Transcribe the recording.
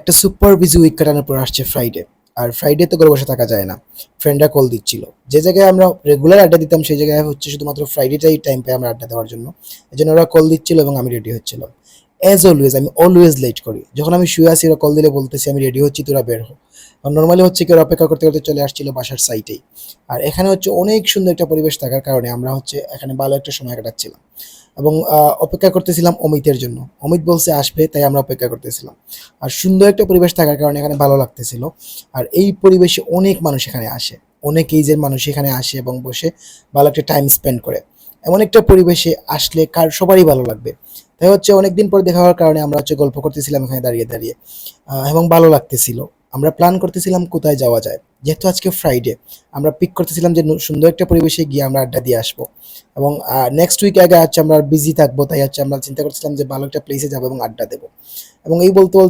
একটা super busy week কাটানোর পর আসছে ফ্রাইডে। আর ফ্রাইডে তো ঘরে বসে থাকা যায় না। ফ্রেন্ডরা কল দিচ্ছিল। যে জায়গায় আমরা রেগুলার আড্ডা দিতাম সেই জায়গায় হচ্ছে শুধুমাত্র ফ্রাইডেটাই টাইম পাই আমরা আড্ডা দেওয়ার জন্য। এজন্য ওরা কল দিচ্ছিল এবং আমি রেডি হচ্ছিলাম। অ্যাজ অলওয়েজ আমি অলওয়েজ লেট করি। যখন আমি শুয়ে আছি ওরা কল দিলে বলতেছি আমি রেডি হচ্ছি তোরা বের হ। আর নরমালি হচ্ছে কি ওরা অপেক্ষা করতে, করতে চলে আসছিল বাসার সাইটেই। আর এখানে হচ্ছে অনেক সুন্দর একটা পরিবেশ থাকার কারণে আমরা হচ্ছে এখানে ভালো একটা সময় কাটাচ্ছিলাম। এবং অপেক্ষা করতেছিলাম অমিতের জন্য। অমিত বলছে আসবে তাই আমরা অপেক্ষা করতেছিলাম। আর সুন্দর একটা পরিবেশ থাকার কারণে এখানে ভালো লাগতেছিল। আর এই পরিবেশে অনেক মানুষ এখানে আসে। অনেক এইজের মানুষ এখানে আসে এবং বসে ভালো একটা টাইম স্পেন্ড করে। এমন একটা পরিবেশে আসলে সবারই ভালো লাগবে। তাই হচ্ছে অনেকদিন পর দেখা হওয়ার কারণে আমরা হচ্ছে গল্প করতেছিলাম এখানে দাঁড়িয়ে, দাঁড়িয়ে। এবং ভালো লাগতেছিল। আমরা প্ল্যান করতেছিলাম কোথায় যাওয়া যায়। যেহেতু আজকে ফ্রাইডে, আমরা পিক করতেছিলাম যে সুন্দর একটা পরিবেশে গিয়ে আমরা আড্ডা দিয়ে আসবো। এবং নেক্সট উইক আগে হচ্ছে আমরা বিজি থাকবো তাই হচ্ছে আমরা চিন্তা করছিলাম যে ভালো একটা প্লেসে যাবো এবং আড্ডা দেবো। এবং এই বলতে, বলতে